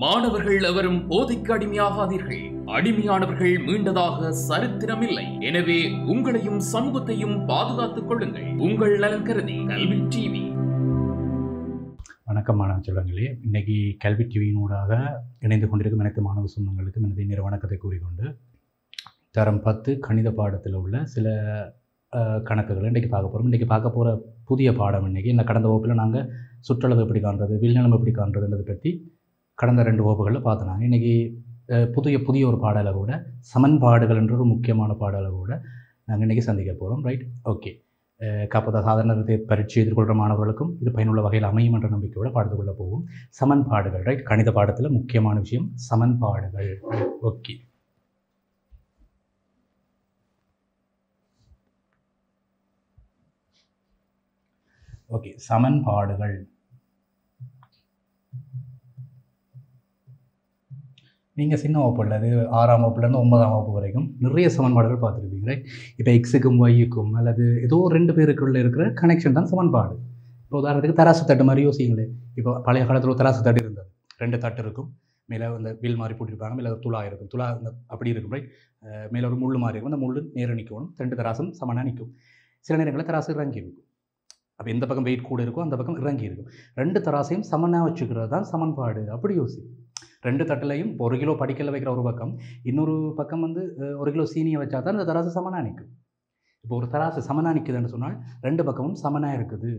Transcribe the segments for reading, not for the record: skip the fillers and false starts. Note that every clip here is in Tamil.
மாணவர்கள் எவரும் போதைக்கு அடிமையாகாதீர்கள். அடிமையானவர்கள் மீண்டதாக சரித்திரமில்லை. எனவே உங்களையும் சமூகத்தையும் பாதுகாத்துக் கொள்ளுங்கள். உங்கள் நலன் கருதி கல்வி டிவி. வணக்கம் மாணவ செல்வங்களே, இன்னைக்கு கல்வி டிவியினூடாக இணைந்து கொண்டிருக்கும் அனைத்து மாணவ சொந்தங்களுக்கும் எனது இனிய வணக்கத்தை கூறிக்கொண்டு தரம் 10 கணித பாடத்தில் உள்ள சில கணக்குகளை இன்றைக்கி பார்க்க போகிறோம். இன்றைக்கி பார்க்க போகிற புதிய பாடம் இன்றைக்கி இந்த கடந்த வகுப்பில் நாங்கள் சுற்றளவு எப்படி காண்றது, வில்நிலம் எப்படி காண்றதுன்றதை பற்றி கடந்த 2 வகுப்புகளில் பார்த்தனாங்க. இன்றைக்கி புதிய ஒரு பாடளவோட சமன்பாடுகள் என்ற ஒரு முக்கியமான பாடளவோட நாங்கள் இன்றைக்கி சந்திக்க போகிறோம். Right, okay. காப்பத சாதாரண பரீட்சை எதிர்கொள்கிற மாணவர்களுக்கும் இது பயனுள்ள வகையில் அமையும் என்ற நம்பிக்கையோட பாடத்துக்குள்ளே போகும். சமன்பாடுகள், ரைட், கணித பாடத்தில் முக்கியமான விஷயம் சமன்பாடுகள். Okay, okay. சமன்பாடுகள் நீங்கள் சின்ன வகுப்பில் அது 6ஆம் வகுப்புலேருந்து 9ஆம் வகுப்பு வரைக்கும் நிறைய சமன்பாடுகள் பார்த்துருப்பீங்க. ரைட், இப்போ எக்ஸுக்கும் ஒய்யுக்கும் அல்லது ஏதோ 2 பேருக்குள்ளே இருக்கிற கனெக்ஷன் தான் சமன்பாடு. இப்போ உதாரணத்துக்கு தராசு தட்டு மாதிரி யோசிங்களே. இப்போ பழைய காலத்தில் ஒரு தராசு தட்டு இருந்தது. 2 தட்டு இருக்கும், மேலே அந்த வில் மாதிரி போட்டிருப்பாங்க, மேலே ஒரு துளா இருக்கும், துளா அப்படி இருக்கும். ரைட், மேலே ஒரு முள் மாதிரி இருக்கும், அந்த முள் நேரம் நிற்கணும், 2 தராசும் சமனாக நிற்கும். சில நேரங்களில் தராசு இறங்கி இருக்கும். அப்போ எந்த பக்கம் வெயிட் கூட இருக்கும் அந்த பக்கம் இறங்கி இருக்கும். 2 தராசையும் சமனாக வச்சுக்கிறது தான் சமன்பாடு. அப்படி யோசி. 2 தட்டுலையும் 1 கிலோ படிக்கல வைக்கிற ஒரு பக்கம், இன்னொரு பக்கம் வந்து 1 கிலோ சீனியை வச்சா தான் இந்த தராசு சமனாக நிற்கும். இப்போ ஒரு தராசு சமனாக நிற்குதுன்னு சொன்னால் 2 பக்கமும் சமனாக இருக்குது.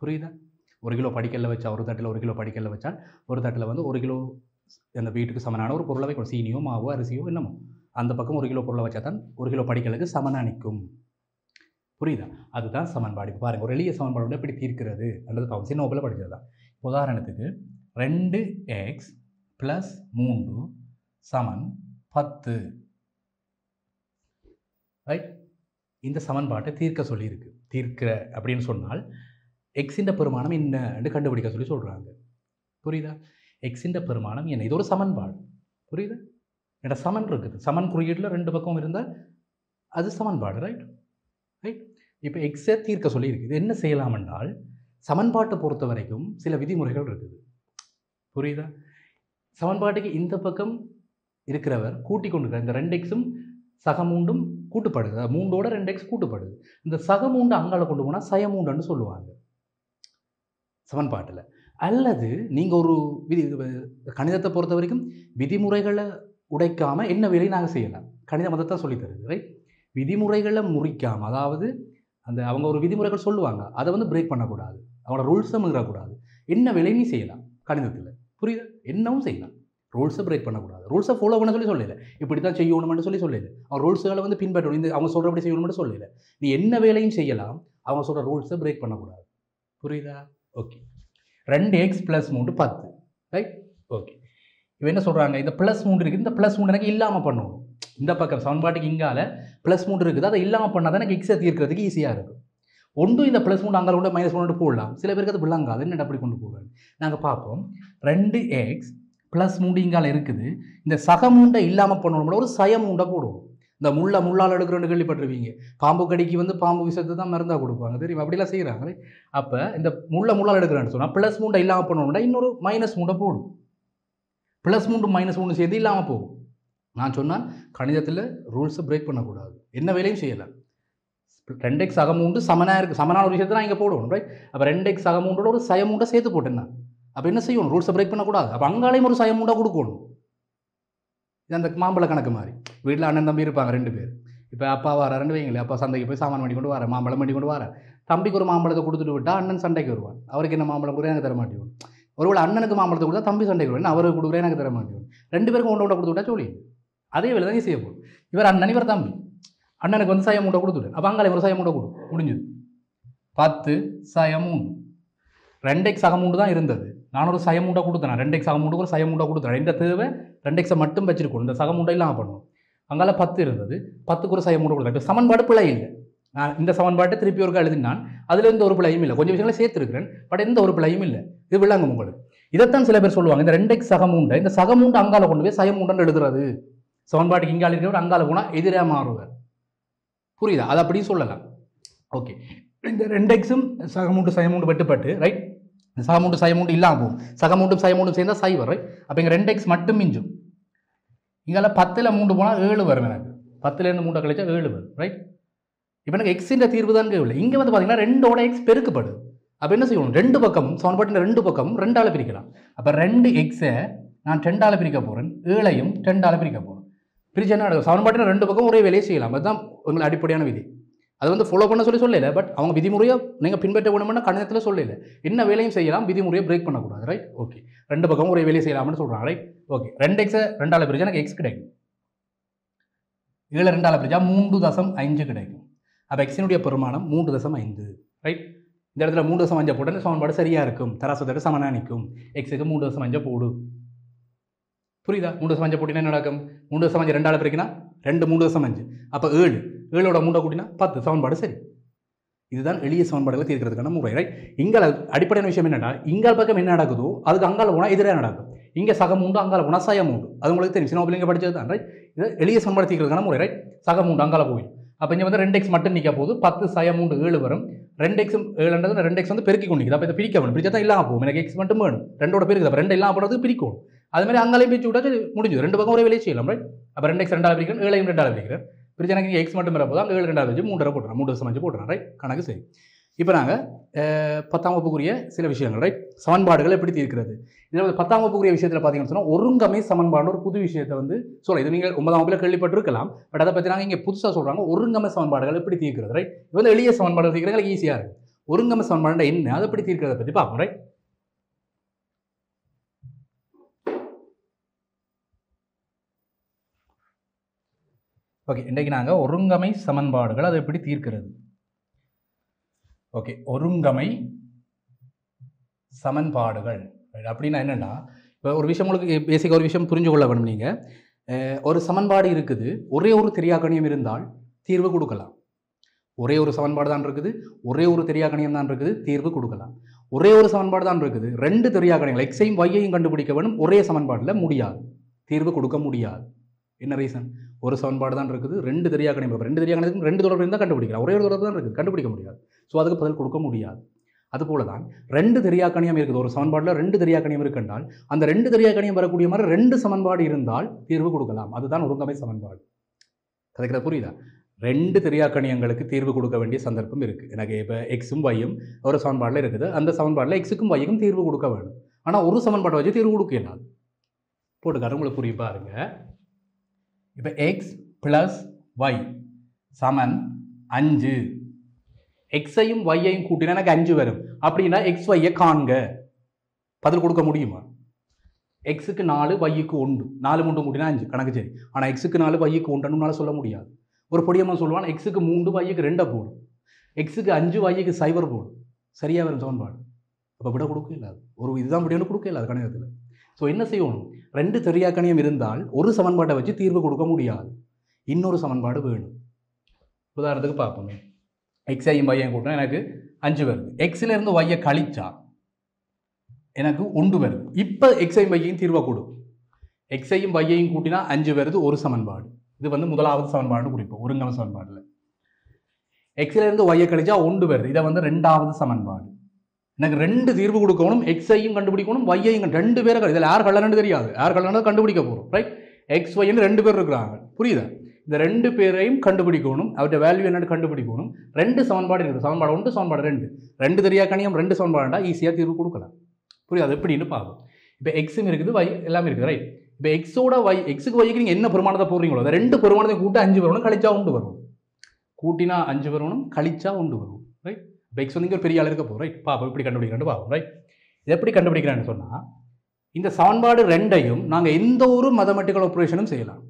புரியுதா? 1 கிலோ படிக்கல்ல வச்சா ஒரு தட்டில் 1 கிலோ படிக்கல்ல வச்சால் ஒரு தட்டில் வந்து 1 கிலோ அந்த வீட்டுக்கு சமனான ஒரு பொருளை வைக்கணும். சீனியோ மாவோ அரிசியோ என்னமோ அந்த பக்கம் 1 கிலோ பொருளை வச்சா தான் 1 கிலோ படிக்கலுக்கு சமனாக நிற்கும். புரியுதா? அதுதான் சமன்பாடு. இப்போ பாருங்கள், ஒரு எளிய சமன்பாடு எப்படி தீர்க்கிறது அல்லது பாவம் சின்ன வகுப்பில் படித்தது தான். உதாரணத்துக்கு 2x + 3 = 10. ரைட், இந்த சமன்பாட்டை தீர்க்க சொல்லியிருக்கு. தீர்க்கிற அப்படின்னு சொன்னால் எக்ஸின் பெருமானம் என்னன்னு கண்டுபிடிக்க சொல்கிறாங்க. புரியுதா? எக்ஸின் பெருமானம் என்ன? இது ஒரு சமன்பாடு. புரியுதா? ஏன்னா சமன் இருக்குது, சமன் குறியீட்டில் 2 பக்கம் இருந்தால் அது சமன்பாடு. Right, right. இப்போ எக்ஸை தீர்க்க சொல்லியிருக்கு. இது என்ன செய்யலாம் என்றால் சமன்பாட்டை பொறுத்த வரைக்கும் சில விதிமுறைகள் இருக்குது. புரியுதா? சமன்பாட்டுக்கு இந்த பக்கம் இருக்கிறவர் கூட்டி கொண்டு இந்த 2xம் சக 3ம் கூட்டுப்படுது. 3ஓட 2x கூட்டுப்படுது. இந்த சக 3 அங்கால கொண்டு போனால் சய 3ன்னு சொல்லுவாங்க சமன்பாட்டில். அல்லது நீங்கள் ஒரு கணிதத்தை பொறுத்த வரைக்கும் விதிமுறைகளை உடைக்காமல் என்ன வேலையை நாங்கள் செய்யலாம். கணித மதத்தை சொல்லித்தருது. ரைட், விதிமுறைகளை முறிக்காமல், அதாவது அந்த அவங்க ஒரு விதிமுறைகள் சொல்லுவாங்க, அதை வந்து பிரேக் பண்ணக்கூடாது, அவங்களோட ரூல்ஸை மீறக்கூடாது. என்ன வேலையும் செய்யலாம் கணிதத்தில். புரியுது? என்னவும் செய்யலாம். ரூல்ஸை பிரேக் பண்ணக்கூடாது, ரூல்ஸை ஃபாலோ பண்ண சொல்லலை, இப்படி தான் செய்யணும்னு சொல்லலை. அவங்க ரூல்ஸுகளை வந்து பின்பற்றணும், இந்த அவங்க சொல்கிறபடி செய்யணும்னு சொல்லலை. நீ என்ன வேலையும் செய்யலாம், அவங்க சொல்கிற ரூல்ஸை பிரேக் பண்ணக்கூடாது. புரியுதா? ஓகே. 2x + 3 10. Right, okay. இப்போ என்ன சொல்கிறாங்க, இந்த +3 இருக்குது, இந்த +3 எனக்கு இல்லாமல் பண்ணணும். இந்த பக்கம் சமன்பாட்டுக்கு இங்கால +3 இருக்குது, அதை இல்லாமல் பண்ணால் தான் எனக்கு எக்ஸை தீர்க்கிறதுக்கு ஈஸியாக இருக்கும். ஒன்று இந்த +3 அங்கே கொண்டு -1 போடலாம். சில பேருக்கு அது விளங்காது, என்னென்ன அப்படி கொண்டு போவேன். நாங்கள் பார்ப்போம். 2x + 3 இங்கால இருக்குது, இந்த சக 3 இல்லாமல் பண்ணணும், ஒரு சய 3 போடுவோம். இந்த முள்ளால் எடுக்கிறோன்னு கேள்விப்பட்டிருவீங்க. பாம்பு கடிக்கு வந்து பாம்பு விஷத்தை தான் மருந்தாக கொடுப்பாங்க, தெரியும்? அப்படிலாம் செய்கிறாங்க. அப்போ இந்த முள்ளால் எடுக்கிறேன்னு சொன்னால் +3 இல்லாமல் பண்ணணும்னா இன்னொரு -3 போடும். +3 -1 சேர்ந்து இல்லாமல் போகும். நான் சொன்னால் கணிதத்தில் ரூல்ஸை பிரேக் பண்ணக்கூடாது, என்ன வேலையும் செய்யலாம். 2x சக 3 சமனாக இருக்குது, சமனான ஒரு விஷயத்தை நான் இங்கே போடணும். ரைட், அப்போ 2x சக 3ஓட ஒரு சய 3 சேர்த்து போட்டேன்னா அப்போ என்ன செய்யணும், ரூல்ஸை பிரேக் பண்ணக்கூடாது. அப்போ அங்காலையும் ஒரு சய 3 கொடுக்கணும். இது அந்த மாம்பழ கணக்கு மாதிரி. வீட்டில் அண்ணன் தம்பி இருப்பாங்க 2 பேர். இப்போ அப்பா வராருன்னு வைங்களேன், அப்பா சந்தைக்கு போய் சாமான் பண்ணி கொண்டு வர, மாம்பழம் பண்ணி கொண்டு வர. தம்பிக்கு ஒரு மாம்பழத்தை கொடுத்துட்டு விட்டால் அண்ணன் சண்டைக்கு வருவான். அவருக்கு என்ன மாம்பழம் கொடுக்குறேன் எனக்கு தர மாட்டேன். ஒருவேளை அண்ணனுக்கு மாம்பழத்தை கொடுத்தா தம்பி சண்டைக்கு வருவேன், அவருக்கு கொடுக்குறேன் எனக்கு தர மாட்டேன். 2 பேருக்கும் ஒன்று கொடுத்து விட்டா சொல்லி அதே வேலை தான் செய்ய போகும். இவர் அண்ணன், இவர் தம்பி. அண்ணனுக்கு வந்து சய 3 கொடுத்துட்டு, அப்போ அங்காலே ஒரு சய 3 கொடு, முடிஞ்சுது. 10 சய 3. 2x சக 3 தான் இருந்தது, நான் ஒரு சய 3 கொடுத்தேன். 2x சக 3 ஒரு சய 3 கொடுத்தேன். இந்த தேவை 2xை மட்டும் வச்சிருக்கணும், இந்த சக 3 இல்லாமல் பண்ணணும். அங்கால 10 இருந்தது, 10க்கு ஒரு சய 3 கொடுத்தேன். இப்போ சமன்பாடு பிழை இல்லை. நான் இந்த சமன்பாட்டை திருப்பி ஒருக்கா எழுதினான், அதில் எந்த ஒரு பிழையும் இல்லை. கொஞ்சம் விஷயங்களை சேர்த்துருக்கிறேன், பட் எந்த ஒரு பிழையும் இல்லை. இது விளங்கும் உங்களுக்கு. இதைத்தான் சில பேர் சொல்லுவாங்க, இந்த 2x சக 3 இந்த சக 3 அங்கால கொண்டு போய் சய 3 எழுதுறது. சமன்பாட்டுக்கு இங்கால இருக்கிறவர் அங்கால போனால் எதிராக மாறுவார். புரியுதா? அது அப்படியும் சொல்லலாம். ஓகே, இந்த 2xம் சக 3 சய 3 வெட்டுப்பட்டு, ரைட், சகமூண்டு சயமூண்டு இல்லாமல் போகும். சகமூண்டும் சயமூண்டும் சேர்ந்தால் சை வரும். அப்போ இங்கே 2x மட்டும் மிஞ்சும். இங்கே 10ல் 3 போனால் 7 வரும். எனக்கு 10லேருந்து 3 கழிச்சா 7 வரும். ரைட். இப்போ எனக்கு எக்ஸின் தீர்வு தான் இல்லை. இங்கே வந்து பார்த்தீங்கன்னா 2ஓட எக்ஸ் பெருக்குப்படுது. அப்போ என்ன செய்யணும், ரெண்டு பக்கமும் சமன்பாட்டின் ரெண்டு பக்கமும் 2ஆல் பிரிக்கலாம். அப்போ 2x நான் 2ஆல் பிரிக்க போகிறேன், 7ஐயும் 2ஆல் பிரிக்க போகிறேன். பிரிச்சு என்ன நடக்கும், சமன்பாட்டின் ரெண்டு பக்கம் ஒரே வேலையை செய்யலாம். அதுதான் உங்களுக்கு அடிப்படையான விதி. அது வந்து ஃபாலோ பண்ண சொல்லல, பட் அவங்க விதிமுறையை நீங்கள் பின்பற்ற வேணும்னா கணிதத்தில் சொல்லல. என்ன வேலையும் செய்யலாம், விதிமுறையை பிரேக் பண்ணக்கூடாது. ரைட். ஓகே, ரெண்டு பக்கம் ஒரே வேலையை செய்யலாம்னு சொல்கிறாங்க. ரைட். ஓகே, 2x 2ஆல் பிரிச்சா எனக்கு எக்ஸ் கிடைக்கும். 7 2ஆல் பிரிச்சா 3.5 கிடைக்கும். அப்போ எக்ஸினுடைய பெருமானம் 3.5. ரைட். இந்த இடத்துல 3.5 போட்டு சமன்பாடு சரியாக இருக்கும், தராசத்தோட சமனாக நிற்கும். எக்ஸுக்கு 3.5 போடு. புரியுதா? 3.5 போட்டினா என்ன நடக்கும், 3.5 2ஆல் பிரிக்கினா 2 3.5. அப்போ 7, 7ஓட 3 கூட்டினா 10. சமன்பாடு சரி. இதுதான் எளிய சமன்பாடுகளை தீர்க்கிறதுக்கான முறை. ரைட். இங்கே அடிப்படையான விஷயம் என்னன்னா, இங்கால் பக்கம் என்ன நடக்குதோ அதுக்கு அங்கால போனால் எதிராக நடக்கும். இங்கே சகம் உண்டு, அங்கால போனால் சயம் உண்டு. அது உங்களுக்கு தெரியும், சின்ன பிள்ளைங்க படிச்சது தான். ரைட். இது எளிய சமன்பாடு தீர்க்கிறதுக்கான முறை. ரைட். சகம் உண்டு, அங்கால போயிடும். அப்போ இங்கே வந்து 2x மட்டும் நிற்க போது 10 சயம் உண்டு 7 வரும். 2x 7 2x வந்து பெருக்கி கொண்டிருக்குது. அப்போ இதை பிரிக்க வேணும். பிரிச்சா தான் இல்லாமல் போகும். எனக்கு எக்ஸ் மட்டும் வேணும், 2ஓட பெருக்குது. அப்போ 2 இல்லாமல் போடுறது பிரிக்கணும். அது மாதிரி அங்காலையும் பிரிச்சு விட்டா முடிஞ்சது. ரெண்டு பக்கம் ஒரே வேலையை செய்யலாம். ரைட். அப்போ 2x 2ஆல் பிரிக்கிறேன், 7ஐயும் 2ஆல் பிரிக்கிறேன். பிரிச்சு எனக்கு எக்ஸ் மட்டும் வரப்போது அங்கே 7 2ஆல் வச்சு 3 போட்டுறேன், 3.5 போட்டுறேன். ரைட். கணக்கு சரி. இப்போ நாங்கள் 10ஆம் வகுப்புக்குரிய சில விஷயங்கள். ரைட். சமன்பாடுகள் எப்படி தீர்க்கிறது. இதில் 10ஆம் வகுப்புக்குரிய விஷயத்தில் பார்த்தீங்கன்னு சொன்னால் ஒருங்கமை சமன்பாடு ஒரு புது விஷயத்தை வந்து சொல்ல. இது நீங்கள் 9ஆம் வகுப்பில் கேள்விப்பட்டிருக்கலாம். பட் அதை பற்றி நாங்கள் இங்கே புதுசாக சொல்கிறாங்க, ஒருங்கமை சமன்பாடுகள் எப்படி தீர்க்கிறது. ரைட். இது வந்து எளிய சமன்பாடு தீர்க்கிறது ஈஸியாக இருக்குது. ஒருங்கமை சமன்பாடு என்ன, அதை எப்படி தீர்க்கிறத பற்றி பார்ப்போம். ரைட். ஓகே, இன்றைக்கு நாங்கள் ஒருங்கமை சமன்பாடுகள் அதை எப்படி தீர்க்கிறது. ஓகே, ஒருங்கமை சமன்பாடுகள் அப்படின்னா என்னென்னா, இப்போ ஒரு விஷயம் உங்களுக்கு பேசிக்காக ஒரு விஷயம் புரிஞ்சு கொள்ள வேணும். நீங்கள் ஒரு சமன்பாடு இருக்குது, ஒரே ஒரு தெரியாக்கணியம் இருந்தால் தீர்வு கொடுக்கலாம். ஒரே ஒரு சமன்பாடு தான் இருக்குது, ஒரே ஒரு தெரியாக்கணியம் தான் இருக்குது, தீர்வு கொடுக்கலாம். ஒரே ஒரு சமன்பாடு தான் இருக்குது, 2 தெரியாக்கணியங்கள் எக்ஸையும் ஒய்யையும் கண்டுபிடிக்க வேணும், ஒரே சமன்பாட்டில் முடியாது, தீர்வு கொடுக்க முடியாது. என்ன ரீசன்? ஒரு சமன்பாடு தான் இருக்குது, 2 தெரியாக்கணியம். 2 தெரியாக்கணியத்துக்கு 2 தொடர்பு இருந்தால் கண்டுபிடிக்கலாம், ஒரே ஒரு தொடர்பு தான் இருக்குது, கண்டுபிடிக்க முடியாது. ஸோ அதுக்கு பதில் கொடுக்க முடியாது. அதுபோல தான் 2 தெரியாக்கணியம் இருக்குது. ஒரு சமன்பாட்டில் 2 தெரியாக்கணியம் இருக்குன்றால் அந்த 2 தெரியாக்கணியம் வரக்கூடிய மாதிரி 2 சமன்பாடு இருந்தால் தீர்வு கொடுக்கலாம். அதுதான் ஒருங்கமை சமன்பாடு. கதைக்கிறது புரியுதா? 2 தெரியாக்கணியங்களுக்கு தீர்வு கொடுக்க வேண்டிய சந்தர்ப்பம் இருக்குது. எனக்கு இப்போ எக்ஸும் ஒய்யும் ஒரு சமன்பாட்டில் இருக்குது, அந்த சமன்பாட்டில் எக்ஸுக்கும் ஒய்க்கும் தீர்வு கொடுக்க வேணும். ஆனால் ஒரு சமன்பாட்டை வச்சு தீர்வு கொடுக்க இல்லாது. போட்டுக்கார உங்களுக்கு புரிய பாருங்க. இப்போ எக்ஸ் ப்ளஸ் ஒய் சமன் 5. எக்ஸையும் ஒய்யையும் கூட்டினா எனக்கு 5 வரும். அப்படின்னா எக்ஸ் ஒய்யை காண்க. பதில் கொடுக்க முடியுமா? எக்ஸுக்கு 4, ஒய்யுக்கு 1, 4 3 கூட்டினா 5 கணக்கு சரி. ஆனால் எக்ஸுக்கு 4 ஒய்யுக்கு 1 சொல்ல முடியாது. ஒரு பொடியம்மா சொல்லுவான், எக்ஸுக்கு 3 ஒய்யுக்கு 2 போடும், எக்ஸுக்கு 5 ஒய்யுக்கு 0 போடும். சரியாக வரும் சமன்பாடு. அப்போ விட கொடுக்க இல்லாது. ஒரு இதுதான் முடியும்னு கொடுக்க இல்லாது கணிதத்தில். ஸோ என்ன செய்யணும், 2 தெரியாக்கணியம் இருந்தால் ஒரு சமன்பாட்டை வச்சு தீர்வு கொடுக்க முடியாது, இன்னொரு சமன்பாடு வேணும். உதாரணத்துக்கு பார்ப்போமே, எக்ஸையும் ஒய்யையும் கூட்டினா எனக்கு 5 வருது. எக்ஸில் இருந்து ஒய்யை கழிச்சா எனக்கு 1 வருது. இப்போ எக்ஸையும் ஒய்யையும் தீர்வை கொடு. எக்ஸையும் ஒய்யையும் கூட்டினா 5 வருது, ஒரு சமன்பாடு. இது வந்து முதலாவது சமன்பாடு குறிப்போம் ஒருங்கமை சமன்பாட்டில். எக்ஸில் இருந்து ஒய்யை கழிச்சா 1 வருது, இதை வந்து 2வது சமன்பாடு. எனக்கு 2 தீர்வு கொடுக்கணும், எக்ஸையும் கண்டுபிடிக்கணும், ஒய்யையும் 2 பேரை. இதில் யார் கல்லன்னு தெரியாது, யார் கல்லன்னு கண்டுபிடிக்க போகிறோம். ரைட். எக்ஸ் ஒய்ன்னு 2 பேர் இருக்கிறாங்க, புரியுதா? இந்த 2 பேரையும் கண்டுபிடிக்கணும், அவருடைய வேல்யூ என்னன்னு கண்டுபிடிக்கணும். 2 சமன்பாடு இருக்குது, சமன்பாடு 1 சமன்பாடு 2 தெரியாக்கணியம் 2 சமன்பாடுண்டா ஈஸியாக தீர்வு கொடுக்கலாம். புரியாது? எப்படின்னு பார்ப்போம். இப்போ எக்ஸும் இருக்குது, ஒய் எல்லாமே இருக்குது. ரைட். இப்போ எக்ஸோட ஒய், எக்ஸுக்கு ஒய்க்கு நீங்கள் என்ன பெருமானத்தை போடுறீங்களோ அந்த 2 பெருமானத்தையும் கூட்ட 5 வரணும், கழிச்சா 1 வரும். கூட்டினா 5 வரணும், கழிச்சா 1 வரும். ரைட். இப்போ எக்ஸ் வந்து இங்கே ஒரு பெரிய ஆள் இருக்க போகிறோம். ரைட். பார்ப்போம் எப்படி கண்டுபிடிக்கிறான்னு பார்ப்போம். ரைட். இது எப்படி கண்டுபிடிக்கிறான்னு சொன்னால், இந்த சமன்பாடு 2ஐயும் நாங்கள் எந்த ஒரு மேத்தமெட்டிக்கல் ஆப்ரேஷனும் செய்யலாம்.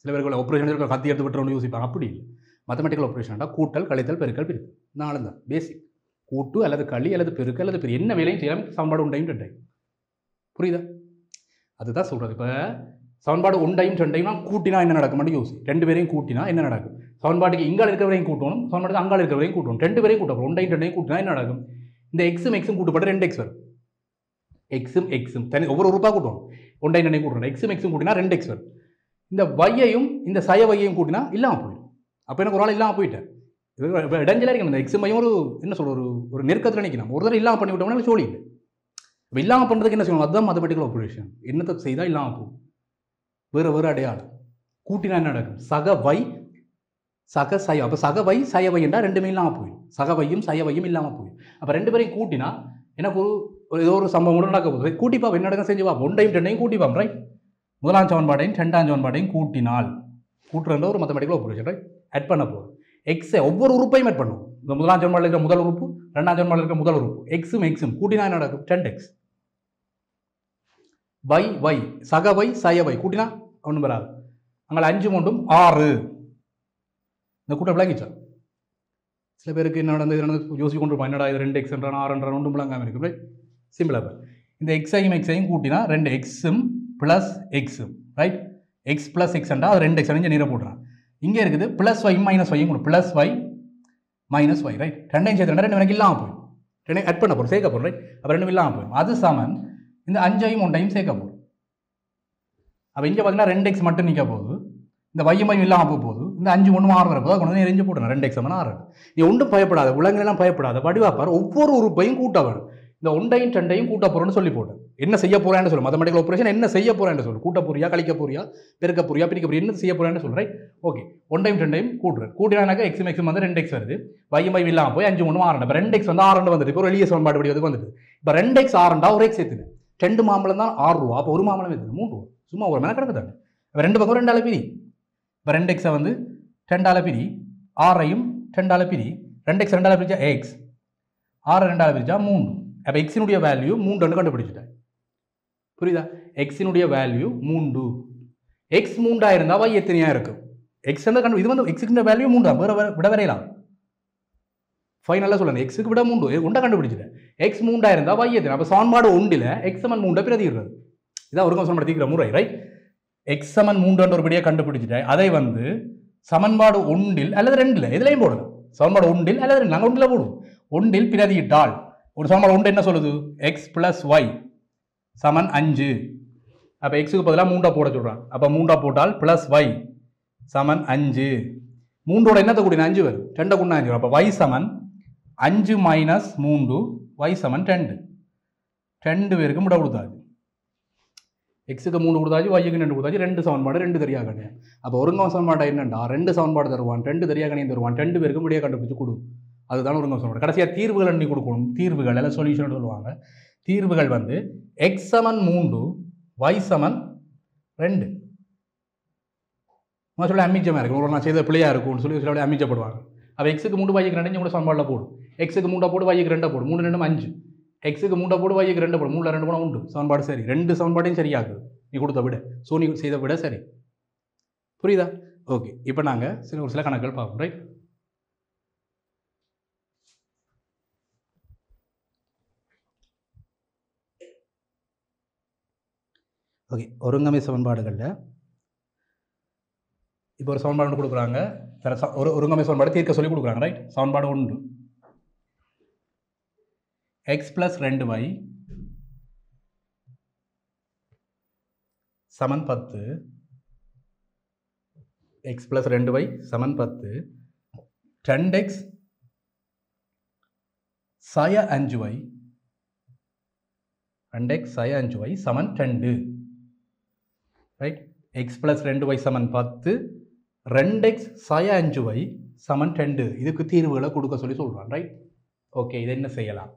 சில பேர்கள் ஆப்ரேஷன் இருக்க கத்தி எடுத்து விட்டுறோம்னு யோசிப்பாங்க. அப்படி இல்லை. மேத்தமெட்டிக்கல் ஆப்ரேஷன்டா கூட்டல், கழித்தல், பெருக்கல், பிரித்தல், 4 தான் பேசிக். கூட்டு அல்லது களி அல்லது பெருக்கு அல்லது பெரிய என்ன வேலையும் செய்யலாம். சமன்பாடு 1ஐயும் 2ஐயும். புரியுதா? அதுதான் சொல்கிறது. இப்போ சமன்பாடு 1ஐயும் 2ஐயும் நான் கூட்டினா என்ன நடக்கும் மட்டும் யோசி. 2 பேரையும் கூட்டினா என்ன நடக்கும்? சமன்பாட்டுக்கு இங்கால் இருக்கிறவரையும் கூட்டணும், சமன்பாட்டுக்கு அங்கால் இருக்கிறவரையும் கூட்டணும். 2 பேரையும் கூட்டணும். 1ஐயும் 2ஐயும் கூட்டினா என்ன நடக்கும்? இந்த எக்ஸும் எக்ஸும் கூட்டப்பட்டு 2x வரும். எக்ஸும் தனி ஒவ்வொரு உறுப்பாக கூட்டணும். 1ஐயும் 2ஐயும் கூட்டணும். எக்ஸும் எக்ஸும் கூட்டினா 2x வரும். இந்த ஒய்யையும் இந்த சய ஒய்யையும் கூட்டினா இல்லாமல் போயிடும். அப்போ எனக்கு ஒரு ஆள் இல்லாமல் போயிட்டேன். இடைஞ்சலாக இருக்கணும். இந்த எக்ஸும் ஒய்யும் ஒரு என்ன சொல்ற ஒரு நெருக்கத்தில் நிற்கணும். ஒரு தடவை இல்லாமல் பண்ணி விட்டோம்னா சோழி இல்லை. இப்போ இல்லாமல் பண்ணுறதுக்கு என்ன செய்யணும்? அதுதான் மேத்தமெட்டிக்கல் ஆப்ரேஷன். என்னத்தை செய்தால் இல்லாமல் போகும். வேறு வேறு அடையாளம் கூட்டினா என்ன நடக்கும்? சகவை சக சய. அப்போ சகவை சயவை என்றால் ரெண்டுமே இல்லாமல் போயிடும். சகவையும் சயவையும் இல்லாமல் போயிடும். அப்போ ரெண்டு பேரையும் கூட்டினா எனக்கு ஏதோ ஒரு சம்பவம் கூட நடக்க போகுது. கூட்டிப்பா என்ன நடக்க செஞ்சு வா. ஒன்றையும் ரெண்டையும் கூட்டிப்பாம். ரைட். முதலாம் சமன்பாடையும் ரெண்டாம் சமன்பாடையும் கூட்டினால் கூட்டுற ஒரு மேத்தமெட்டிக்கல் ஆப்ரேஷன். ரைட். ஆட் பண்ண போகிறோம். எக்ஸை ஒவ்வொரு உறுப்பையும் ஆட் பண்ணுவோம். இந்த முதலாம் சமன்பாடில் இருக்கிற முதல் உறுப்பு, ரெண்டாம் சமன்பாடில் இருக்கிற முதல் உறுப்பு, எக்ஸும் எக்ஸும் கூட்டினா என்ன நடக்கும்? 10x. வை வை சகவை சயவை கூட்டினா ஒன்றும் வராது. அங்கே 5 மூன்றும் 6. இந்த கூட்டம் விளங்கிச்சா? சில பேருக்கு என்ன நடந்தது யோசிச்சு கொண்டு இருப்பான். என்னடா இது 2x என்றான் 6 என்றான் ஒன்றும் விளங்காமல் இருக்கு. ரைட். சிம்பிளாக இந்த எக்ஸையும் எக்ஸையும் கூட்டினா 2xம் ப்ளஸ் எக்ஸும். ரைட். எக்ஸ் ப்ளஸ் எக்ஸ் என்றால் அது 2x அணிஞ்சு நீரை போடுறான். இங்கே இருக்குது ப்ளஸ் ஒய் மைனஸ் ஒய்யும் கூட plus Y minus Y. Right. ரெண்டையும் சேர்த்து ரெண்டு எனக்கு இல்லாமல் போயிடும். ரெண்டையும் ஆட் பண்ண போகிறோம், சேர்க்க போகிறோம். ரைட். அப்போ ரெண்டும் இல்லாமல் போயிடும். அது சமன் இந்த 5ஐயும் 1ஐயும் சேர்க்க போகும். அப்போ இங்கே பார்த்தீங்கன்னா 2x மட்டும் நிற்க போகுது. இந்த வையமையும் இல்லாமல் போக போகுது. இந்த 5 1 6 வரப்போ கொண்டு வந்து எரிஞ்சு போட்டேன். 2x சமன் 6. நீ ஒன்றும் பயப்படாத, உலகெல்லாம் பயப்படாத. வடிவாப்பார் ஒவ்வொரு உறுப்பையும் கூட்ட வரும். இந்த 1ஐயும் 2ஐயும் கூட்ட போகிறோன்னு சொல்லி போட்டேன். என்ன செய்ய போறான்னு சொல்லு. மேத்தமெட்டிக்கல் ஆப்ரேஷன் என்ன செய்ய போறான்னு சொல்லு. கூட்ட போறியா, கழிக்க போறியா, பெருக்க போறியா, பிரிக்க போறியா, என்ன செய்ய போறான்னு சொல்லு. ரைட். ஓகே. 1ஐயும் 2ஐயும் கூட்டுறேன். கூட்டினாக்கா எக்ஸும் எக்ஸும் வந்து 2x வருது. வையமையும் இல்லாமல் போய் 5 1 6. இப்போ 2x வந்து 6 வந்துட்டு இப்போ ஒரு எளிய சமன்பாடு படி வந்துட்டு. இப்போ 2x 6 ஒரு எக்ஸ் ஏற்றுது. 2 மாம்பழம் தான் 6 ரூபா. அப்போ ஒரு மாம்பழம் ஏற்றுது 3 ரூபா. சும்மா ஒரு மேலே கிடக்கு தானே. இப்போ 2 பக்கம் 2 பிரி. இப்போ 2x வந்து 2 பிரி, 6ஐயும் 2 பிரி. 2x 2 பிரிச்சா எக்ஸ், 6 2 பிரிச்சா 3. அப்போ எக்ஸினுடைய வேல்யூ 3 கண்டுபிடிச்சிட்டேன். புரியுதா? எக்ஸினுடைய வேல்யூ 3. எக்ஸ் 3 இருந்தால் y எத்தனையா இருக்கும்? எக்ஸ் கண்டு இது வந்து எக்ஸுக்கு வேல்யூ 3 வேற விட வரையலாம். ஃபைனலாக சொல்லணும். எக்ஸுக்கு விட 3 ஒன்றை கண்டுபிடிச்சிட்டேன். எக்ஸ் 3 இருந்தால் y எத்தனை? அப்போ சமன்பாடு 1 எக்ஸ் சமன் 3 பிரதிடுறது. இதான் ஒரு சமன்பாடு தீர்க்கிற முறை. ரைட். எக்ஸ் சமன் 3 ஒரு படியாக கண்டுபிடிச்சிட்டேன். அதை வந்து சமன்பாடு 1 அல்லது 2 எதுலையும் போடலாம். சமன்பாடு 1 அல்லது 2 நாங்கள் 1 போடுவோம். 1 பிரதியிட்டால் ஒரு சமன்பாடு 1 என்ன சொல்லுது? எக்ஸ் பிளஸ் ஒய் சமன் 5. அப்போ எக்ஸுக்கு பதிலாக 3 போட சொல்கிறான். அப்போ 3 போட்டால் பிளஸ் ஒய் சமன் 5. 3ஓட என்னத்தை கூட்டினா 5 வரும். 2 கூட்டினா 5 வரும். அப்போ ஒய் சமன் 5 மைனஸ் 3, ஒய் சமன் 2. 2 பேருக்கு முட கொடுத்தாச்சு. எக்ஸுக்கு 3 கொடுத்தாச்சு, ஒய்க்கு 2 கொடுத்தாச்சு. 2 சமன்பாடு 2 தெரியா கணியம். அப்போ ஒருங்க சமன்பாடு என்னண்டா 2 சமன்பாடு தருவான், 2 தெரியா கணியம் தருவான். 2 பேருக்கு முடிய கண்டுபிடிச்சு கொடு. அதுதான் ஒருங்க சமன்பாடு. கடைசியாக தீர்வுகள் எண்ணி கொடுக்கணும். தீர்வுகள் எல்லாம் சொல்யூஷன் சொல்லுவாங்க. தீர்வுகள் வந்து எக்ஸ் சமன் 3, ஒய் சமன் 2. சொல்ல அமிச்சமாக இருக்கும். ஒரு நான் செய்த பிள்ளையாக இருக்கும்னு சொல்லி சில அமிச்சப்படுவாங்க. அப்போ எக்ஸுக்கு 3 ஒய்க்கு 2 கூட சமன்பாடில் போடும். எக்ஸுக்கு 3 போடு, ஒய்க்கு 2 போடு. 3 2 5. எக்ஸுக்கு 3 போடு, ஒய்க்கு 2 போடு. 3 2 போனால் 1 சமன்பாடு சரி. 2 சமன்பாடையும் சரியாகுது நீ கொடுத்த விட. ஸோ நீ செய்த விட சரி. புரியுதா? ஓகே. இப்போ நாங்கள் ஒரு சில கணக்குகள் பார்ப்போம். ரைட். ஓகே. ஒருங்கமை சமன்பாடுகளில் இப்போ ஒரு சமன்பாடு கொடுக்குறாங்க. ஒரு ஒருங்கமை சமன்பாடு தீர்க்க சொல்லி கொடுக்குறாங்க. ரைட். சமன்பாடு 1 எக்ஸ் பிளஸ் 2y சமன் 10. எக்ஸ் பிளஸ் 2y சமன் 10. 2x சய 5y 2x சய 5y சமன் 2. ரைட். எக்ஸ் பிளஸ் 2y சமன் 10. 2x சய 5y சமன் 2. இதுக்கு தீர்வுகளை கொடுக்க சொல்லி சொல்கிறான். ரைட். ஓகே. இது என்ன செய்யலாம்?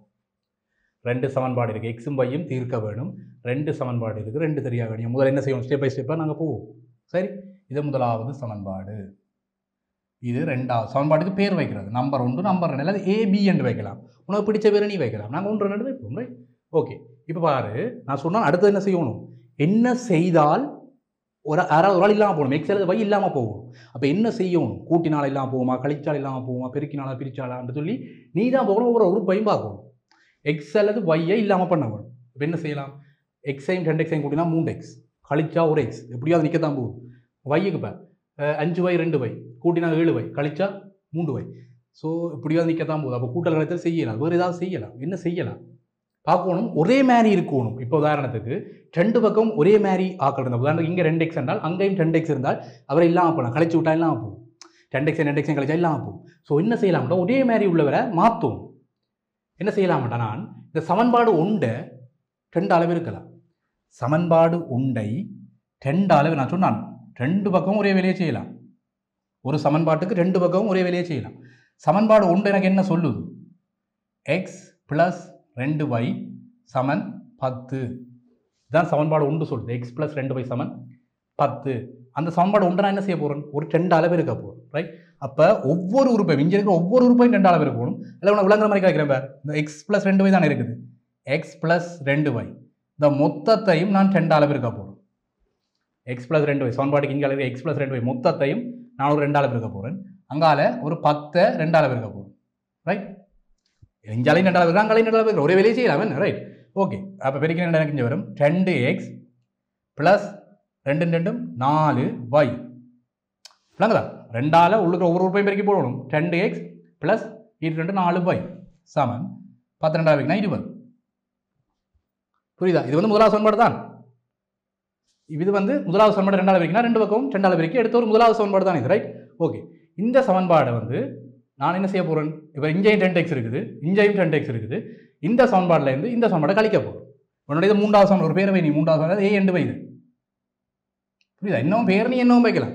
2 சமன்பாடு இருக்குது. எக்ஸும் ஒய்யும் தீர்க்க வேணும். 2 சமன்பாடு இருக்குது. 2 தெரியா வேணும். முதல்ல என்ன செய்யணும்? ஸ்டெப் பை ஸ்டெப்பாக நாங்கள் போவோம். சரி. இது முதலாவது சமன்பாடு. இது 2வது சமன்பாட்டுக்கு பேர் வைக்கிறது. நம்பர் 1 நம்பர் 2 அல்லது ஏபி என்று வைக்கலாம். உனக்கு பிடிச்ச பேரை நீ வைக்கலாம். நாங்கள் 1 2 வைப்போம். ரைட். ஓகே. இப்போ பாரு, நான் சொன்னால் அடுத்தது என்ன செய்யணும்? என்ன செய்தால் யாராவது ஒரு ஆள் இல்லாமல் போகணும். எக்ஸ் அல்லது ஒய் இல்லாமல் போகணும். அப்போ என்ன செய்யணும்? கூட்டினால் இல்லாமல் போகுமா, கழிச்சால் இல்லாமல் போகுமா, பெருக்கினாலா பிரிச்சாலான்னு சொல்லி நீ தான் போகணும். ஒவ்வொரு உறுப்பையும் பார்க்கணும். எக்ஸ் அல்லது ஒய்யை இல்லாமல் பண்ண வேணும். இப்போ என்ன செய்யலாம்? எக்ஸையும் 2xையும் கூட்டினா 3x, கழிச்சா 1x, எப்படியாவது நிற்கத்தான் போகுது. ஒய்க்கு இப்போ 5y 2y கூட்டினா 7y, கழிச்சா 3y. ஸோ எப்படியாவது நிற்கத்தான் போகுது. அப்போ கூட்டல் கழித்தல் செய்யலாம். வேறு ஏதாவது செய்யலாம். என்ன செய்யலாம் பார்க்கணும். ஒரே மாதிரி இருக்கணும். இப்போ உதாரணத்துக்கு 2 பக்கம் ஒரே மாதிரி ஆக்கள் இருந்தால், உதாரணத்துக்கு இங்கே 2x என்றால் அங்கேயும் 2x இருந்தால் அவரை இல்லாமல் போகலாம். கழிச்சு விட்டா இல்லாமல் போகும். 2x கழிச்சா இல்லாமல் போகும். ஸோ என்ன செய்யலாம்டா? ஒரே மாதிரி உள்ளவரை மாற்றும். என்ன செய்யலாம்டா? நான் இந்த சமன்பாடு 1 2 அளவு இருக்கலாம். சமன்பாடு ஒன்றை 2 அளவு நான் சொன்னான் 2 பக்கமும் ஒரே வேலையை செய்யலாம். ஒரு சமன்பாட்டுக்கு 2 பக்கமும் ஒரே வேலையை செய்யலாம். சமன்பாடு ஒன்று எனக்கு என்ன சொல்லுது? எக்ஸ் ப்ளஸ் 2y சமன் 10. இதுதான் சமன்பாடு ஒன்று சொல்லுது. எக்ஸ் ப்ளஸ் 2y சமன் 10. அந்த சமன்பாடு ஒன்று நான் என்ன செய்ய போகிறேன்? ஒரு 2 அளவு இருக்க போகிறேன். ரைட்? அப்போ ஒவ்வொரு உறுப்பையும் இங்கே இருக்கிற ஒவ்வொரு உறுப்பையும் 2 அளவு இருக்கணும். இல்லை உனக்கு விளங்குற மாதிரி கேட்குறேன் பார். இந்த எக்ஸ் ப்ளஸ் 2y தானே இருக்குது. எக்ஸ் ப்ளஸ் 2y இந்த மொத்தத்தையும் நான் 2 அளவு இருக்க போகிறேன். எக்ஸ் ப்ளஸ் 2y சமன்பாட்டுக்கு இங்கே அளவு எக்ஸ் ப்ளஸ் 2y மொத்தத்தையும் நான் ஒரு 2 அளவு இருக்க போகிறேன். அங்கால ஒரு 10 2 அளவு இருக்க போகிறேன். ரைட்? இங்காலையும் 2 அளவு இருக்கு, அங்காலையும் 2 அளவு இருக்கு. ஒரே வேலையை செய்யலாம் என்ன? ரைட்? ஓகே. அப்போ பெருக்கின எனக்கு இங்கே வரும் 2x ப்ளஸ் 2 2 4y. விளங்குதா? 2ஆல் உள்ளுக்கு ஒவ்வொரு உறுப்பையும் பெருக்கி போடணும். 2x ப்ளஸ் 2 4y சமன் 10 2 20. புரியுதா? இது வந்து முதலாவது சமன்பாடு தான். இது வந்து முதலாவது சமன்பாடு 2 அளவு இருக்குன்னா 2 பக்கம் 2 அளவு இருக்கு. எடுத்த ஒரு முதலாவது சமன்பாடு தான் இது. ரைட்? ஓகே. இந்த சமன்பாடை வந்து நான் என்ன செய்ய போகிறேன்? இப்போ இங்கேயும் 10x இருக்குது, இங்கேயும் 10x இருக்குது. இந்த சமன்பாட்டிலேருந்து இந்த சமன்பாடை கழிக்க போகிறோம். உன்னுடைய மூன்றாவது சமன்பாடு ஒரு பேரை வை. நீ மூன்றாவது சமன்பாடு a என்று வைது. புரியுதா? இன்னும் பேர் நீ என்னவும் வைக்கலாம்.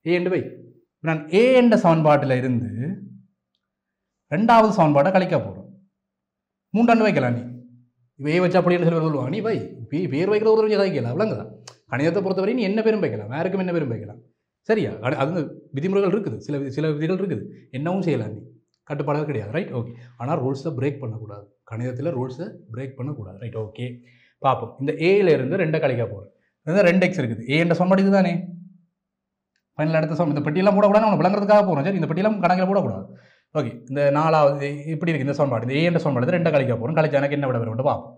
a என்று வை. நான் a என்ற சமன்பாட்டில் இருந்து 2வது சமன்பாடை கழிக்க போகிறோம். 3 வைக்கலாம். நீ இப்போ a வச்சு அப்படி என்ன சொல்லி சொல்லுவாங்க. நீ வை பேர் வைக்கிற ஒரு கதைக்கலாம். விளங்குதா? கணிதத்தை பொறுத்தவரை நீ என்ன பேரும் வைக்கலாம், யாருக்கும் என்ன பேரும் வைக்கலாம். சரியா? அது விதிமுறைகள் இருக்குது, சில விதிகள் இருக்குது. என்னவும் செய்யலாம். நீ கட்டுப்பாடுகள் கிடையாது. ரைட்? ஓகே. ஆனால் ரூல்ஸை பிரேக் பண்ணக்கூடாது. கணிதத்தில் ரூல்ஸை பிரேக் பண்ணக்கூடாது. ரைட்? ஓகே. பார்ப்போம். இந்த ஏலேருந்து 2 கழிக்க போகிறேன். இந்த 2x இருக்குது. a என்ற சமன்பாடு இது தானே. ஃபைனல் அடுத்த இந்த பெட்டியெல்லாம் போடக்கூடாது. நம்ம விளங்குறதுக்காக போகிறோம். சரி? இந்த பெட்டியெல்லாம் கணக்கில் போடக்கூடாது. ஓகே. இந்த 4வது இப்படி இருக்குது இந்த சமன்பாடு. இந்த a என்ற சமன்பாடு 2 கழிக்க போகிறோம். கழிச்சா எனக்கு என்ன விட வரும் பார்ப்போம்.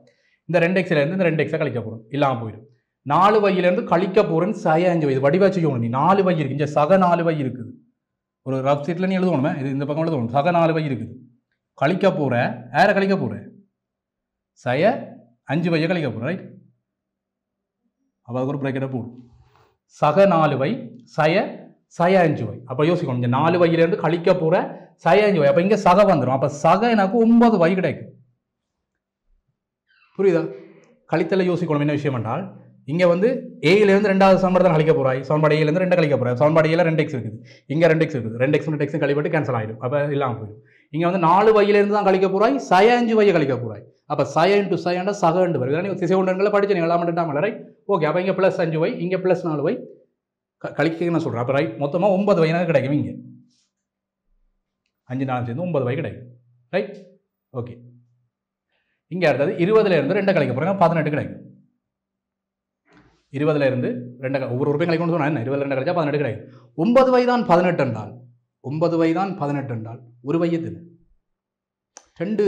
இந்த 2xலேருந்து இந்த 2x கழிக்க போகிறோம். இல்லாமல் போயிடும். 4yலேருந்து கழிக்க போகிறேன்னு 5 இது வடிவா செய்யணும். நீ 4y இருக்கு. இங்கே சக 4y இருக்குது. ஒரு ரஃப் சீட்டில் நீ எழுதணுமே. இது இந்த பக்கம் எழுதணும். சக 4y இருக்குது. கழிக்க போகிற யாரை கழிக்க போகிறேன்? 5y கழிக்க போகிறேன். ரைட்? அப்போ அதுக்கு ஒரு பிரேக்கெட்டை போடும். சக 4y 5y. அப்போ யோசிக்கணும். இங்கே 4yலேருந்து கழிக்க போகிற 5y. அப்போ இங்கே சக வந்துடும். அப்போ சக எனக்கு 9y கிடைக்கும். புரியுதா? கழித்தல யோசிக்கணும். என்ன விஷயம் என்றால் இங்கே வந்து ஏலேருந்து 2வது சமன்பாடு தான் கழிக்க போகிறாய். சமன்பாடு ஏலேருந்து 2 கழிக்க போகிறாய். சமன்பாடு ஏல 2x இருக்குது. இங்கே 2x இருக்குது. 2x கழிப்பட்டு கேன்சல் ஆகிடும். அப்போ இல்லாமல் போயிடும். இங்கே வந்து 4yலேருந்து தான் கழிக்க போகிறாய். 5y கழிக்க போகிறாய். அப்போ 5 × 5 சகண்டு வருது. நீங்கள் திசை ஒன்றங்களை படிச்சு நீங்கள் எல்லாம் பண்ணிட்டாமல். ரைட்? ஓகே. அப்போ இங்கே ப்ளஸ் 5y இங்கே ப்ளஸ் 4y கழிக்க நான் சொல்கிறேன். அப்போ ரைட் மொத்தமாக 9y எனக்கு கிடைக்கும். இங்கே 5 4 சேர்ந்து 9y கிடைக்கும். ரைட்? ஓகே. இங்கே அடுத்தது 20லேருந்து 2 கழிக்க போகிறாங்க. 18 கிடைக்கும். 20லேருந்து 2 ஒவ்வொரு உறுப்பையும் கழிக்கணும்னு சொன்னால் என்ன? 20 2 கழிச்சா 18 கிடைக்கும். 9y தான் 18 என்றால் 9y தான் 18 என்றால் ஒரு வையத்தில் 2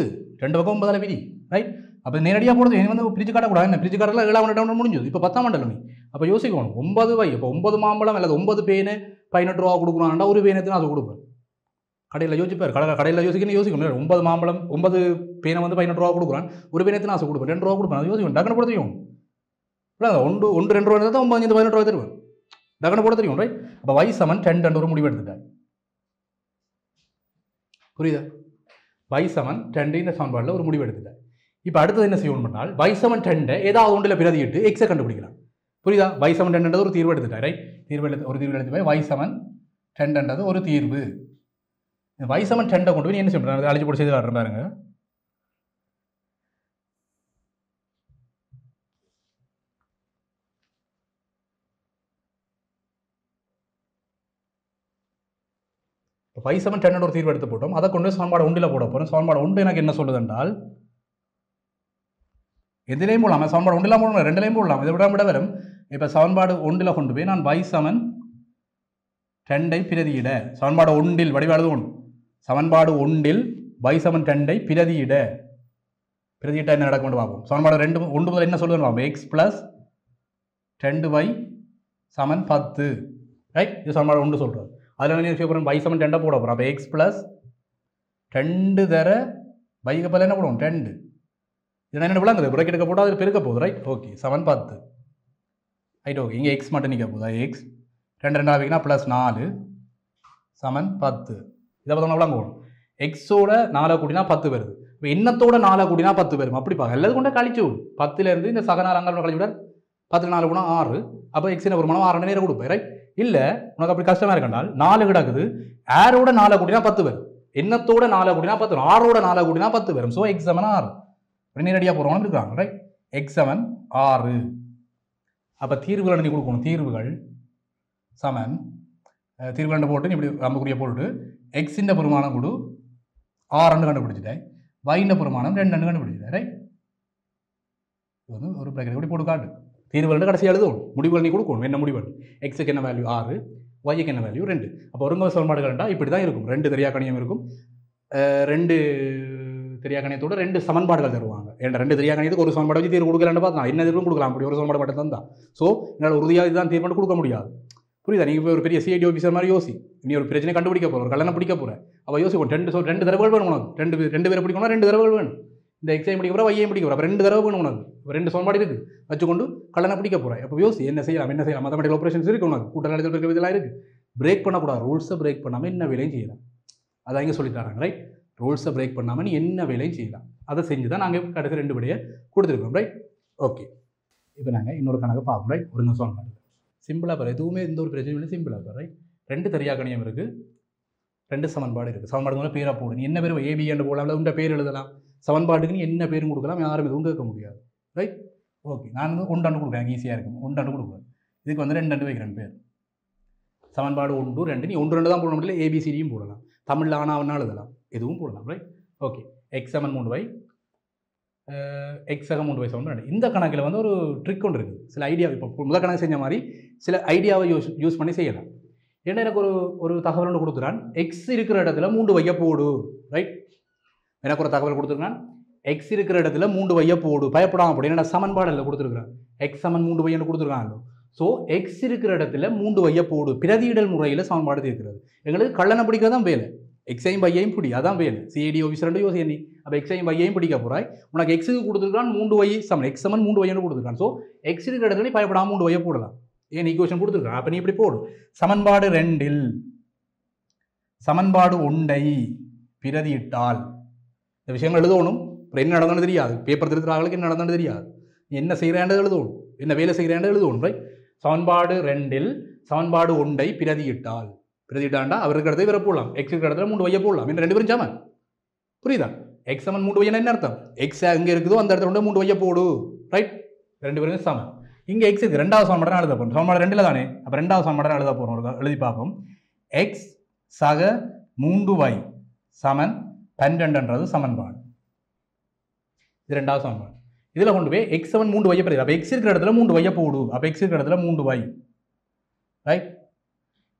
பக்கம் 9 விதி. ரைட்? அப்போ நேரடியாக போடுறது என்ன வந்து பிரிச்சு காட்டக்கூடாது. என்ன பிரிச்சு காட்டலாம் 7ஆம் டவுன் முடிஞ்சது. இப்போ 10ஆம் மண்டலம் நீ அப்போ யோசிக்கணும். 9y இப்போ 9 மாம்பழம் அல்லது 9 பேனு 18 ரூபா கொடுக்குறான்டா. ஒரு பேனத்துக்கு அது கொடுப்பேன். கடையில் யோசிப்பார். கடையில் யோசிக்கணும். 9 மாம்பழம் 9 பேனை வந்து 18 ரூபா கொடுக்குறான். ஒரு பேனத்துக்கு நான் கொடுப்பேன். 2 ரூபா கொடுப்பேன். அது யோசிக்கணும். டக்குனு போட தெரியும். இல்லை 1 2 ரூபா தான் 9 18 ரூபா தருவேன். டக்குனு போட தெரியும். ரைட்? அப்போ y சமன் 10 என்ற ஒரு முடிவு எடுத்துட்டார். புரியுதா? y சமன் 10 இந்த சமன்பாடில் ஒரு முடிவு எடுத்துட்டார். இப்போ அடுத்தது என்ன செய்யணும் பண்ணால் y சமன் 10 ஏதாவது ஒன்றில் பிரதியிட்டு எக்ஸை கண்டுபிடிக்கலாம். புரியுதா? y சமன் 10 ஒரு தீர்வு எடுத்துட்டார். ரைட்? ஒரு தீர்வு எடுத்து போய் y சமன் 10 ஒரு தீர்வு. y சமன் 10 கொண்டு போய் நீ என்ன செய்யணும்? அழைச்சி போட்டு செய்து காட்டுறேன் பாருங்க. y சமன் 10 ஒரு தீர்வு எடுத்து போட்டோம். அதை கொண்டு சமன்பாடு 1ல் போட போகிறோம். சமன்பாடு 1 எனக்கு என்ன சொல்லுது என்றால் எதிலையும் போடலாம். சமன்பாடு 1ல் போடணும், 2லையும் போடலாம். இதை விட வரும். இப்போ சமன்பாடு 1ல் கொண்டு போய் நான் y சமன் 10 பிரதியிட சமன்பாடு 1ல் வடிவ எழுதுவோம். சமன்பாடு 1ல் y சமன் 10 பிரதியிட்ட என்ன நடக்கும் பார்ப்போம். சமன்பாடு 1 முதல் என்ன சொல்லுவேன் பார்ப்போம். x ப்ளஸ் 10y சமன் 10. ரைட்? இது சமன்பாடு 1 சொல்கிறது. அதில் என்ன செய்ய போகிறோம்? y சமன் 10 போட போகிறோம். அப்போ x ப்ளஸ் 10 தர y பல என்ன போடுவோம்? 10. இது என்ன விளங்குது? புறக்கெடுக்க போட்டால் அது பெருக்க போகுது. ரைட்? ஓகே. சமன் 10. ரைட்? ஓகே. இங்கே x மட்டும் நிற்க போகுதா? x 2 2 ஆகிங்கன்னா ப்ளஸ் 4 சமன் 10. இதை பார்த்தோம்னா விளங்குவோம். எக்ஸோட 4 கூட்டினா 10 வருது. இப்போ எண்ணத்தோட 4 கூட்டினா 10 வரும் அப்படி பார்க்க எல்லாது கொண்டே கழிச்சு விடு 10லேருந்து இந்த சக 4 அங்கே கழிச்சு விட 10 4 குணம் 6 அப்போ எக்ஸின் பெருமானம் 6 நேரம் கொடுப்பேன் ரைட் இல்லை உனக்கு அப்படி கஷ்டமாக இருக்கண்டால் 4 கிடக்குது ஆரோட 4 கூட்டினா 10 வரும் எண்ணத்தோட 4 கூட்டினா 10 வரும் 6ஓட 4 கூட்டினா 10 வரும் ஸோ எக்ஸ் 7 6 நேரடியாக போகிறவங்க இருக்காங்க ரைட் எக்ஸ் 7 6 அப்போ தீர்வுகள் நீ கொடுக்கணும் தீர்வுகள் சமன் தீர்வுகள் போட்டு நீ இப்படி அம்புக்குரிய போட்டு எக்ஸின் பெருமானம் கொடு 6 கண்டுபிடிச்சிட்டேன் வைண்ட பெருமானம் 2 கண்டுபிடிச்சிட்டேன் ரைட் இது வந்து ஒரு பிரச்சனை இப்படி போட்டு காட்டு தீர்வுகள் கடைசி எழுதணும் முடிவுகள் நீ கொடுக்கணும் என்ன முடிவுகள் எக்ஸுக்கு என்ன வேல்யூ 6 ஒய்க்கு என்ன வேல்யூ 2 அப்போ ஒருங்க சமன்பாடுகள்டா இப்படி தான் இருக்கும் 2 தெரியாக்கணியம் இருக்கும் 2 தெரியாக்கணியத்தோட 2 சமன்பாடுகள் தருவாங்க ஏன்னா 2 தெரியாக்கணியத்துக்கு ஒரு சமன்பாடு வச்சு தீர்வு கொடுக்கலான்னு பார்த்தா என்ன தீர்வும் கொடுக்கலாம் அப்படி ஒரு சமன்பாடு மட்டும் தான் ஸோ என்னால் உறுதியாக இதுதான் தீர்வு கொடுக்க முடியாது புரியுதா நீங்கள் இப்போ ஒரு பெரிய சிஐடி ஆஃபீஸர் மாதிரி யோசி நீ ஒரு பிரச்சனை கண்டுபிடிக்க போகிற ஒரு கல்யாணம் பிடிக்க போகிற அவள் யோசிக்கும் 2 தடவைகள் வேணும் உனக்கு 2 பேரை பிடிக்கணும்னா 2 தடவைகள் வேணும் இந்த எக்ஸைம் பிடிக்க போகிற வையையும் பிடிக்க போகிற அப்போ 2 தடவை வேணும் உனக்கு 2 சமன்பாடு இருக்குது வச்சுக்கொண்டு கல்யாணம் பிடிக்க போகிறேன் அப்போ யோசி என்ன செய்யலாம் மேத்தமெட்டிக்கல் ஆப்ரேஷன்ஸ் இருக்குது உனக்கு கூட்டல் இருக்கிற இதெல்லாம் இருக்குது பிரேக் பண்ணக்கூடாது ரூல்ஸை பிரேக் பண்ணாமல் என்ன வேலையும் செய்யலாம் அதான் இங்கே சொல்லித்தராங்க ரைட் ரூல்ஸை பிரேக் பண்ணாமல் நீ என்ன வேலையும் செய்யலாம் அதை செஞ்சு தான் நாங்கள் கடைசி 2 விடையை கொடுத்துருக்கோம் ரைட் ஓகே இப்போ நாங்கள் இன்னொரு கணக்கு பார்ப்போம் ரைட் ஒரு நிமிஷம் பண்ணி சிம்பிளாக பாரு எதுவுமே எந்த ஒரு பிரச்சனையும் இல்லை சிம்பிளாக பாரு ரைட் 2 தெரியாக்கணியம் இருக்குது 2 சமன்பாடு இருக்குது சமன்பாடு மூலம் பேராக போடு நீ என்ன பேர் ஏபி என்று போடலாம் உண்ட பேர் எழுதலாம் சமன்பாட்டுக்கு நீ என்ன பேரும் கொடுக்கலாம் யாரும் எதுவும் கேட்க முடியாது ரைட் ஓகே நான் வந்து 1 கொடுக்குறேன் ஈஸியாக இருக்கும் 1 கொடுக்குறேன் இதுக்கு வந்து 2 வைக்கிறேன் பேர் சமன்பாடு 1 2 நீ 1 2 தான் போட முடியல ஏபிசிடியும் போடலாம் தமிழில் ஆனால் எழுதலாம் எதுவும் போடலாம் right okay X 7 3y X 3y சமன்பாடு இந்த கணக்கில் வந்து ஒரு ட்ரிக் ஒன்று இருக்குது சில ஐடியா இப்போ முதல் கணக்கு செஞ்ச மாதிரி சில ஐடியாவை யூஸ் பண்ணி செய்யலாம் ஏன்னா எனக்கு ஒரு தகவல் ஒன்று கொடுத்துறான் எக்ஸ் இருக்கிற இடத்துல 3 வைய போடு ரைட் எனக்கு ஒரு தகவல் கொடுத்துருக்கான் எக்ஸ் இருக்கிற இடத்துல 3 வைய போடு பயப்படாம போடு என்னோட சமன்பாடில் கொடுத்துருக்குறான் எக்ஸ் 7 3y கொடுத்துருக்காங்க ஸோ எக்ஸ் இருக்கிற இடத்துல 3 வைய போடு பிரதியிடல் முறையில் சமன்பாடு தீர்க்கிறது எங்களுக்கு கள்ளனை பிடிக்கிறது தான் வேலை எக்ஸையும் பையையும் பிடி அதான் வேலை சிஐடி ஆஃபீஸர் யோசி நீ அப்போ எக்ஸையும் பையையும் பிடிக்க போகிறாய் உனக்கு எக்ஸுக்கு கொடுத்துருக்கான் 3y சமன் எக்ஸ் 7 3y கொடுத்துருக்கான் ஸோ எக்ஸ் இருக்கிற இடத்துல நீ பயப்படாமல் 3 வைய போடலாம் ஏன் ஈக்குவேஷன் கொடுத்துருக்கான் அப்போ நீ இப்படி போடு சமன்பாடு 2 சமன்பாடு 1 பிரதியிட்டால் இந்த விஷயங்கள் எழுதணும் அப்புறம் என்ன நடந்தது தெரியாது பேப்பர் திருத்துறாங்களுக்கு என்ன நடந்தது தெரியாது என்ன செய்கிறேன்றது எழுதணும் என்ன வேலை செய்கிறேன்றது எழுதணும் ரைட் சமன்பாடு 2 சமன்பாடு 1 பிரதியிட்டால் பிரதியிட்டாண்டா அவர் இருக்கிற இடத்துல இவரை போடலாம் எக்ஸ் இருக்கிற இடத்துல 3 வைய போடலாம் இந்த 2 பேரும் சமன் புரியுதா எக்ஸ் 7 3 வையனா என்ன அர்த்தம் எக்ஸ் எங்கே இருக்குதோ அந்த இடத்துல 3 வைய போடு ரைட் 2 பேரும் சமன் இங்கே எக்ஸ் இருக்குது 2வது சமன்பாடு எழுத போகிறோம் சமன்பாடு 2ல் தானே அப்போ 2வது சமன்பாடு எழுத போகிறோம் எழுதி பார்ப்போம் எக்ஸ் சக 3y சமன் 12ன்றது சமன்பாடு இது 2வது சமன்பாடு இதில் கொண்டு போய் எக்ஸ் 7 3 வைய பெறுது அப்போ எக்ஸ் இருக்கிற இடத்துல 3 வைய போடு அப்போ எக்ஸ் இருக்கிற இடத்துல 3y ரைட்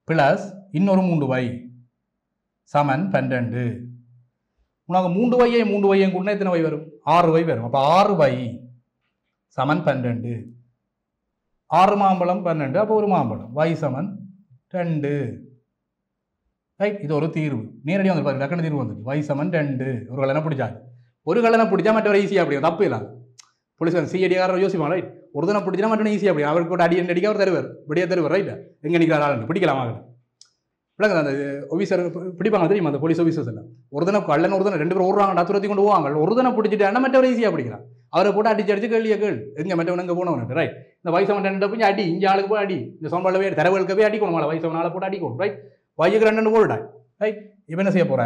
ப்ளஸ் இன்னொரு 3y சமன் 12 உனக்கு 3y கூட எத்தனை y வரும் 6y வரும் அப்போ 6y சமன் 12 6 மாம்பழம் 12 அப்போ ஒரு மாம்பழம் y சமன் 2 ரைட் இது ஒரு தீர்வு நேரடியாக வந்து பாருங்க டக்குனு தீர்வு வந்துட்டு y சமன் 2 ஒரு கல்யாணம் பிடிச்சாது ஒரு கல்யாணம் பிடிச்சா மற்றவரை ஈஸியாக அப்படியும் தப்பு இல்லாது போலீஸ் சிஐடிக்காரர் யோசிப்பாங்க ரைட் ஒரு தினம் பிடிச்சா மற்றவனை ஈஸியாக அப்படி அவருக்கு கூட அடி அடிக்க அவர் தருவார் விடிய தருவார் ரைட் எங்கே நிற்கிறாள் பிடிக்கலாமா பிள்ளைங்க அந்த ஆஃபீஸர் பிடிப்பாங்க தெரியுமா அந்த போலீஸ் ஆஃபீஸர்ஸ் எல்லாம் ஒரு தினம் கல்லன் ஒரு தினம் 2 பேரும் ஓடுறாங்க துரத்தி கொண்டு போவாங்க ஒரு தினம் பிடிச்சிட்டு மற்றவரை ஈஸியாக பிடிக்கிறான் அவரை போட்டு அடிச்சு கேள்வியை கேள் எங்கே மற்றவன் எங்கே போனவன் ரைட் இந்த வயசவன் 2 போய் அடி இங்கே ஆளுக்கு போய் அடி இந்த சோம்பாளவே தரவுகளுக்கு போய் அடிக்கணும் வயசவனால போட்டு அடிக்கணும் ரைட் வைக்கு 2 போடுட்டாய் ரைட் இப்போ என்ன செய்ய போற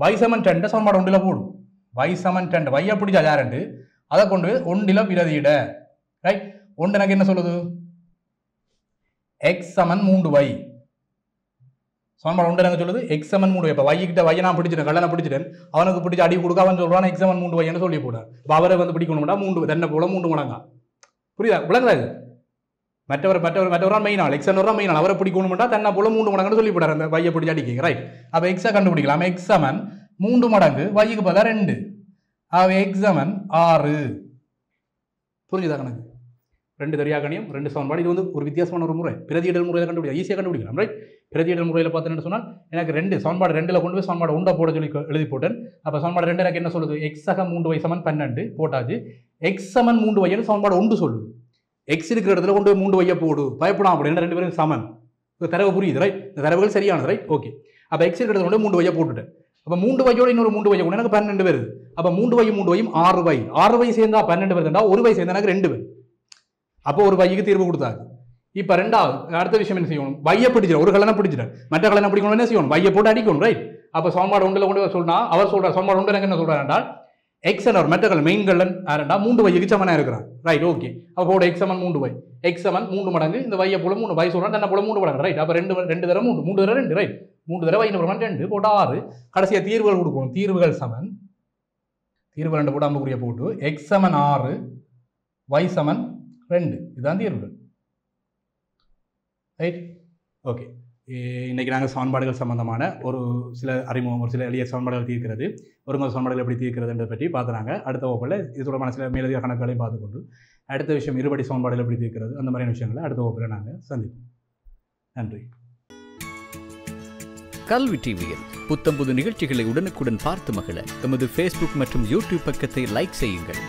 வயசமன் 2 சோம்பாடு 1ல் போடும் வயசமன் 2 வைய பிடிச்சா யாருண்டு அதை கொண்டு போய் 1ல் பிரதியிட ரைட் 1 எனக்கு என்ன சொல்லுது எக்ஸ் சமன் 3y சமன்பாடு 1 எனக்கு சொல்லுது எக்ஸ் சமன் 3y இப்போ வைக்கிட்ட வைய நான் பிடிச்சிட்டேன் கல்லனை பிடிச்சிட்டேன் அவனுக்கு பிடிச்சி அடி கொடுக்க அவன் சொல்றான் எக்ஸ் சமன் 3y சொல்லி போட இப்போ அவரை வந்து பிடிக்கணும்னா 3 தென்னை போல 3 மடங்கா புரியுதா விளங்குதா இது மற்றவரான் மெயின் ஆள் எக்ஸ் வர மெயின் ஆள் அவரை பிடிக்கணும்னா தென்னை போல 3 மடங்குன்னு சொல்லி போடாரு அந்த வையை பிடிச்சி அடிக்க ரைட் அப்போ எக்ஸை கண்டுபிடிக்கலாம் எக்ஸ் சமன் 3 மடங்கு வைக்கு பதிலாக 2 அவ எக்ஸ் சமன் 6 புரிஞ்சுதா கணக்கு 2 தெரியாக்கணியம் 2 சமன்பாடு இது வந்து ஒரு வித்தியாசமான ஒரு முறை பிரதியிடல் முறையில் கண்டுபிடிக்கலாம் ஈஸியாக கண்டுபிடிக்கலாம் ரைட் பிரதியிடல் முறையில் பார்த்தேன்னு சொன்னால் எனக்கு 2 சமன்பாடு 2ல் கொண்டு போய் சமன்பாடு 1 போட சொல்லி எழுதி போட்டேன் அப்போ சமன்பாடு 2 எனக்கு என்ன சொல்லுது எக்ஸ் சக 3y சமன் 12 போட்டாச்சு எக்ஸ் சமன் 3y சமன்பாடு 1 சொல்லுது எக்ஸ் இருக்கிற இடத்துல கொண்டு போய் 3y போடு பயப்படாம அப்படின்னு 2 பேரும் சமன் தரவு புரியுது ரைட் இந்த தரவுகள் சரியானது ரைட் ஓகே அப்போ எக்ஸ் இருக்கிற இடத்துல கொண்டு 3y போட்டுட்டேன் அப்போ 3y இன்னொரு 3y கூட எனக்கு 12 வருது. அப்போ 3y 6y 6y சேர்ந்தா 12 வருதுண்டா, ஒரு y சேர்ந்தா எனக்கு 2 வருது. அப்போ ஒரு yக்கு தீர்வு கொடுத்தாரு. இப்போ ரெண்டாவது அடுத்த விஷயம் என்ன செய்யணும், y பிடிச்சிடும், ஒரு கலனை பிடிச்சிடும், மற்ற கலனை பிடிக்கணும் என்ன செய்யணும், y போட்டு அடிக்கணும், ரைட். அப்போ சமன்பாடு ஒன்றில் கொண்டு சொன்னா அவர் சொல்றார், சமன்பாடு ஒன்று எனக்கு என்ன சொல்றாரு என்றால் x ஒரு மெட்ட கலன் மெயின் கலன் யாருண்டா 3y சமனா இருக்கிறான், ரைட். ஓகே, அப்போ x சமன் 3y, x சமன் 3 மடங்கு இந்த y போல 3 y சொல்றான் தன்னை போல 3 மடங்கு, ரைட். அப்போ 2 தடவை 3 தடவை 2, ரைட். 3 தடவை y 2 போட்டு 6. கடைசியாக தீர்வுகள் கொடுக்கணும், தீர்வுகள் சமன், தீர்வு 2 போட்டு அம்புக்குரிய போட்டு x சமன் 6 y சமன் 2, இதுதான் தீர்வுகள், ரைட். ஓகே, இன்னைக்கு நாங்கள் சமன்பாடுகள் சம்பந்தமான ஒரு சில அறிமுகம், ஒரு சில எளிய சமன்பாடுகள் தீர்க்கிறது, ஒருமுறை சமன்பாடுகள் எப்படி தீர்க்கிறதுன்றதை பற்றி பார்த்துறாங்க. அடுத்த வகுப்பில் இது தொடர்பான சில மேலதிக கணக்குகளையும் பார்த்துக்கொண்டு அடுத்த விஷயம் இருபடி சமன்பாடுகள் எப்படி தீர்க்கிறது அந்த மாதிரியான விஷயங்களை அடுத்த வகுப்பில் நாங்கள் சந்திப்போம். நன்றி. கல்வி டிவியில் புத்தம்புது நிகழ்ச்சிகளை உடனுக்குடன் பார்த்து மகிழ எமது ஃபேஸ்புக் மற்றும் யூடியூப் பக்கத்தை லைக் செய்யுங்கள்.